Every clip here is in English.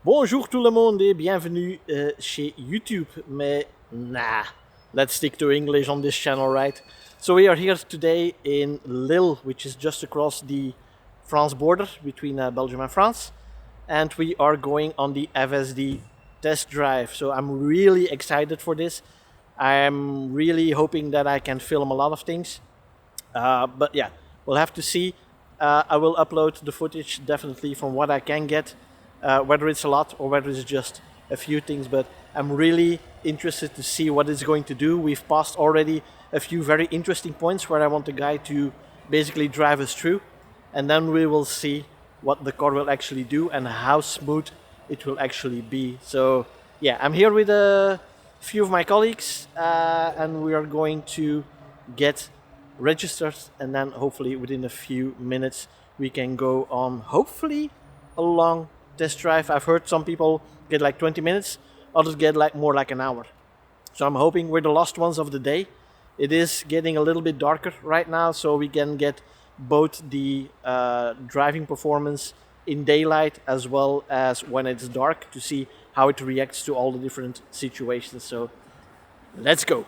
Bonjour tout le monde et bienvenue chez YouTube. Let's stick to English on this channel, right? So we are here today in Lille, which is just across the France border between Belgium and France, and we are going on the FSD test drive. So I'm really excited for this. I'm really hoping that I can film a lot of things. But yeah, we'll have to see. I will upload the footage definitely from what I can get, whether it's a lot or whether it's just a few things. But I'm really interested to see what it's going to do. We've passed already a few very interesting points where I want the guy to basically drive us through, and then we will see what the car will actually do and how smooth it will actually be. So yeah, I'm here with a few of my colleagues, and we are going to get registered, and then hopefully within a few minutes we can go on hopefully a long test drive. I've heard some people get like 20 minutes, others get like more like an hour. So I'm hoping we're the last ones of the day. It is getting a little bit darker right now, so we can get both the driving performance in daylight as well as when it's dark to see how it reacts to all the different situations. So let's go.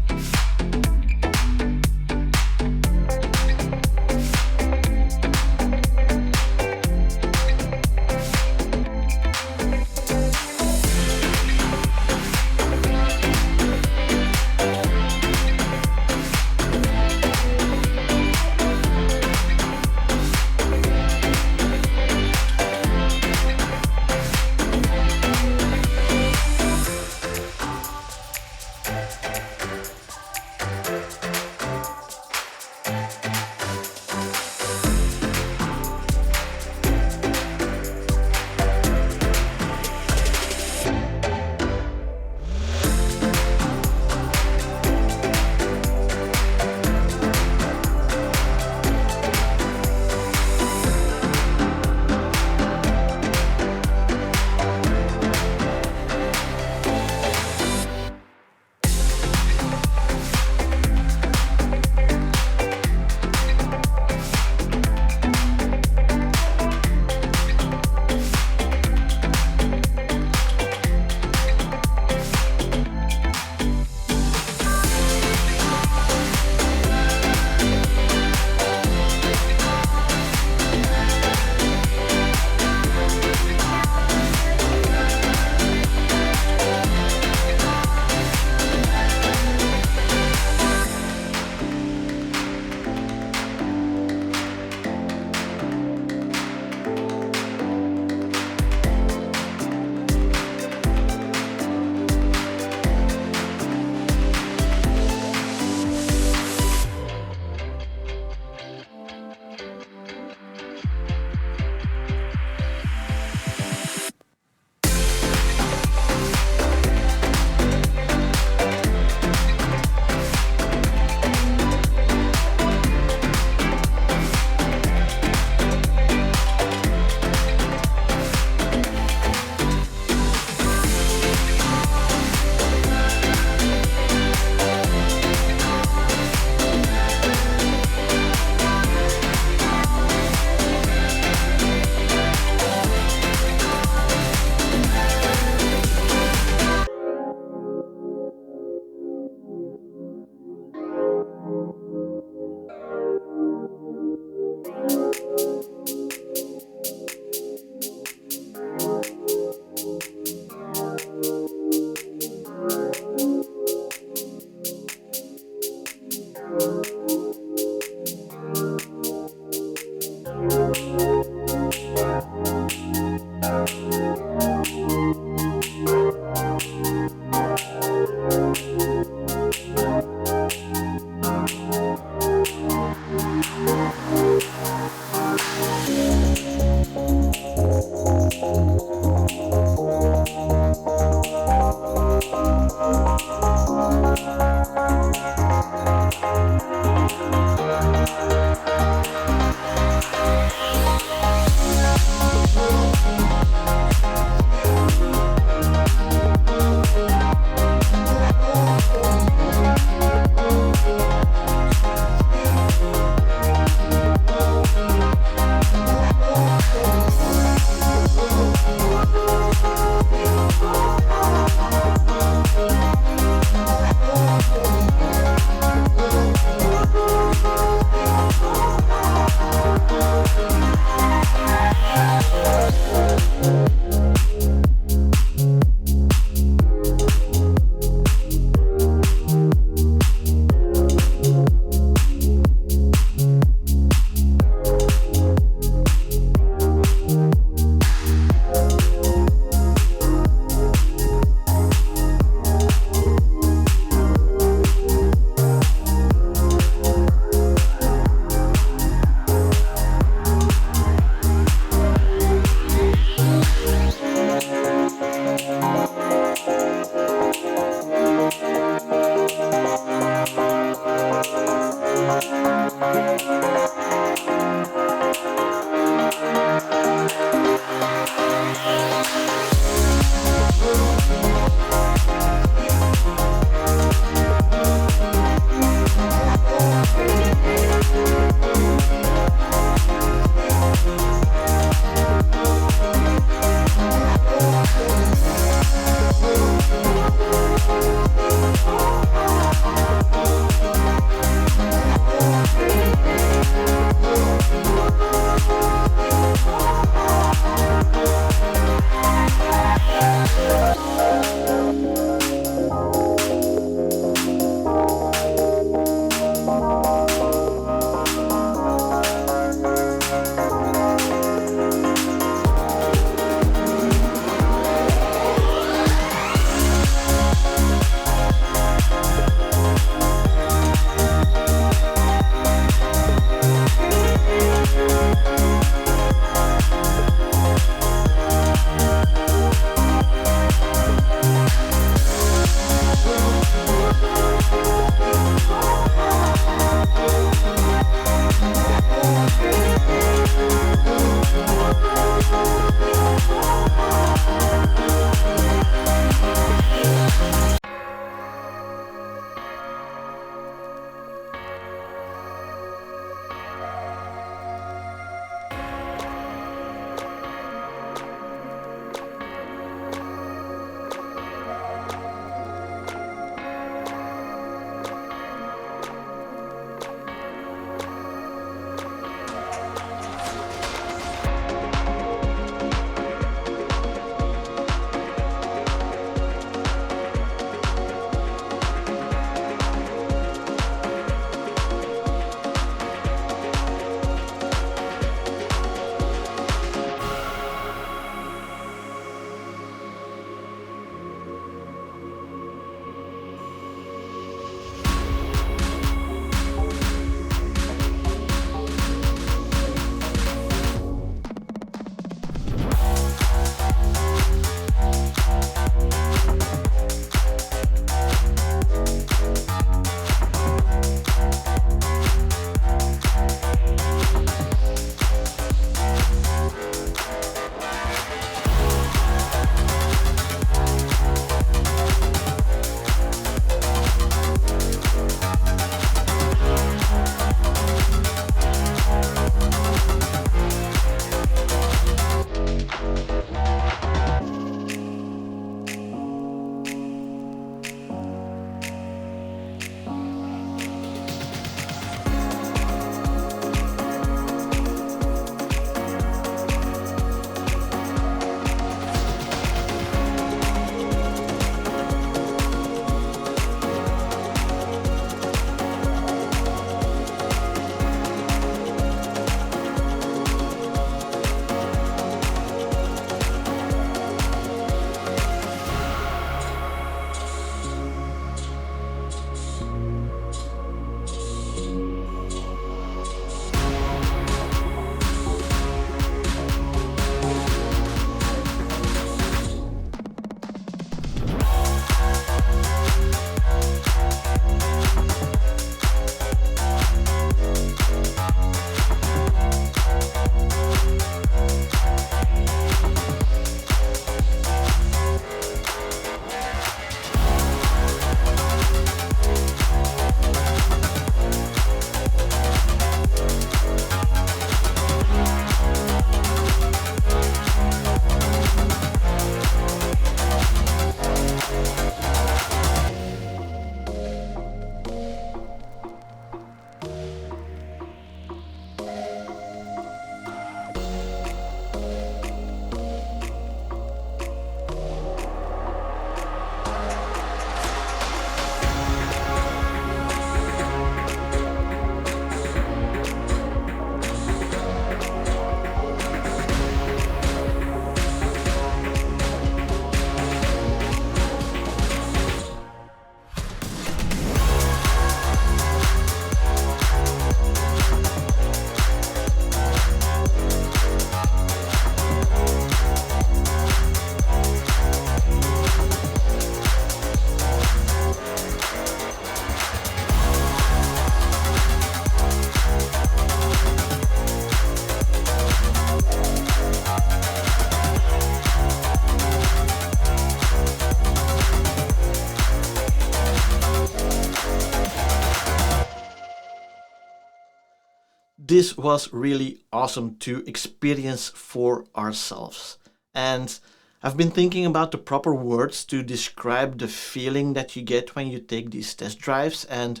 This was really awesome to experience for ourselves. And I've been thinking about the proper words to describe the feeling that you get when you take these test drives, and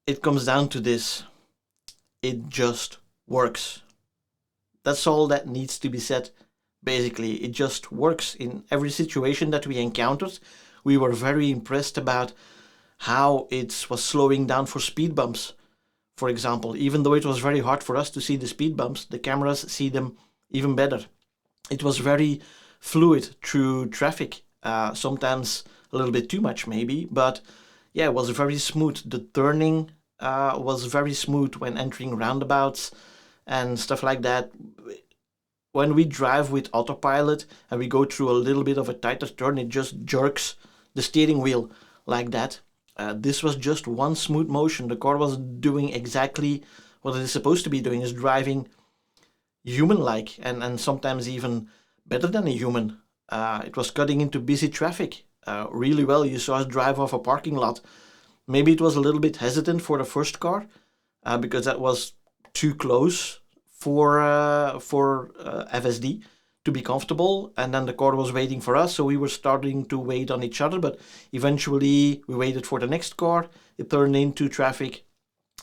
it comes down to this: it just works. That's all that needs to be said. Basically, it just works in every situation that we encountered. We were very impressed about how it was slowing down for speed bumps. For example, even though it was very hard for us to see the speed bumps, the cameras see them even better. It was very fluid through traffic, sometimes a little bit too much maybe, but yeah, it was very smooth. The turning was very smooth when entering roundabouts and stuff like that. When we drive with autopilot and we go through a little bit of a tighter turn, it just jerks the steering wheel like that. This was just one smooth motion. The car was doing exactly what it is supposed to be doing, is driving human-like, and sometimes even better than a human. It was cutting into busy traffic really well. You saw us drive off a parking lot. Maybe it was a little bit hesitant for the first car because that was too close for FSD to be comfortable, and then the car was waiting for us, so we were starting to wait on each other, but eventually we waited for the next car. It turned into traffic.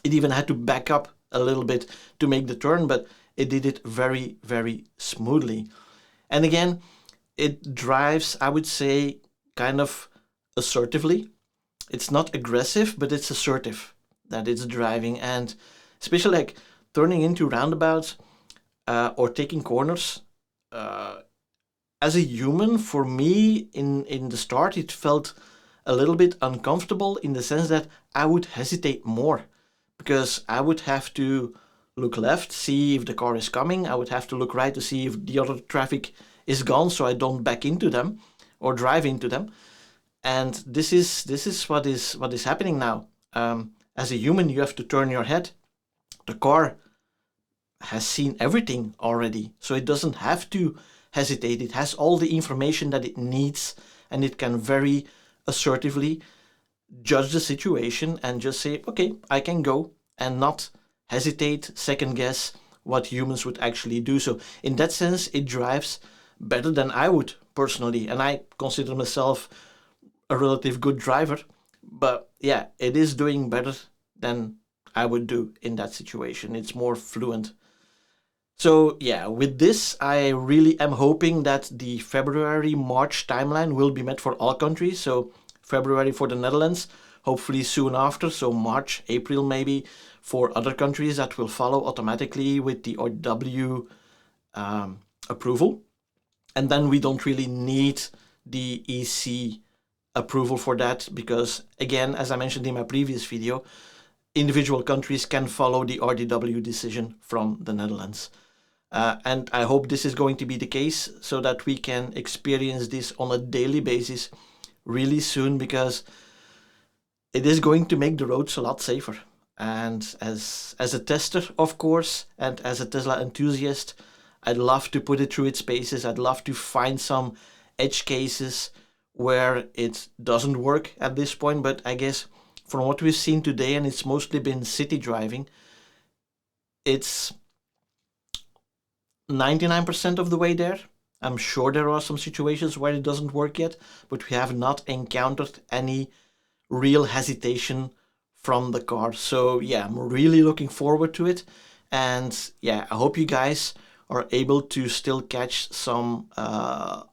It even had to back up a little bit to make the turn, but it did it very, very smoothly. And again, it drives, I would say, kind of assertively. It's not aggressive, but it's assertive that it's driving, and especially like turning into roundabouts or taking corners. As a human, for me, in the start, it felt a little bit uncomfortable in the sense that I would hesitate more because I would have to look left, see if the car is coming. I would have to look right to see if the other traffic is gone, so I don't back into them or drive into them. And this is what is happening now. As a human, you have to turn your head. The car has seen everything already, so it doesn't have to hesitate. It has all the information that it needs, and it can very assertively judge the situation and just say, okay, I can go, and not hesitate, second guess what humans would actually do. So in that sense, it drives better than I would personally, and I consider myself a relative good driver, but yeah, it is doing better than I would do in that situation. It's more fluent. So yeah, with this, I really am hoping that the February-March timeline will be met for all countries. So February for the Netherlands, hopefully soon after, so March, April maybe, for other countries that will follow automatically with the RW approval. And then we don't really need the EC approval for that because, again, as I mentioned in my previous video, individual countries can follow the RDW decision from the Netherlands. And I hope this is going to be the case so that we can experience this on a daily basis really soon, because it is going to make the roads a lot safer. And as a tester, of course, and as a Tesla enthusiast, I'd love to put it through its paces. I'd love to find some edge cases where it doesn't work at this point, but I guess from what we've seen today, and it's mostly been city driving, it's 99% of the way there. I'm sure there are some situations where it doesn't work yet, but we have not encountered any real hesitation from the car. So yeah, I'm really looking forward to it. And yeah, I hope you guys are able to still catch some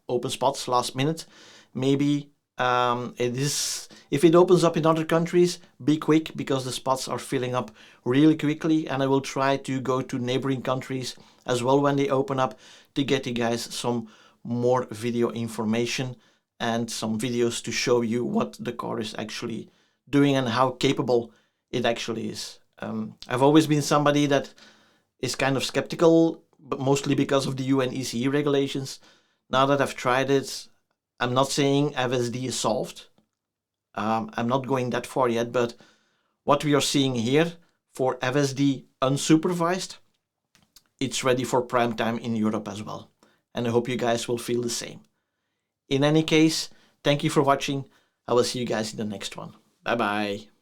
open spots last minute. Maybe if it opens up in other countries, be quick, because the spots are filling up really quickly, and I will try to go to neighboring countries as well when they open up to get you guys some more video information and some videos to show you what the car is actually doing and how capable it actually is. I've always been somebody that is kind of skeptical, but mostly because of the UN ECE regulations. Now that I've tried it, I'm not saying FSD is solved. I'm not going that far yet, but what we are seeing here for FSD unsupervised, it's ready for prime time in Europe as well. And I hope you guys will feel the same. In any case, thank you for watching. I will see you guys in the next one. Bye bye.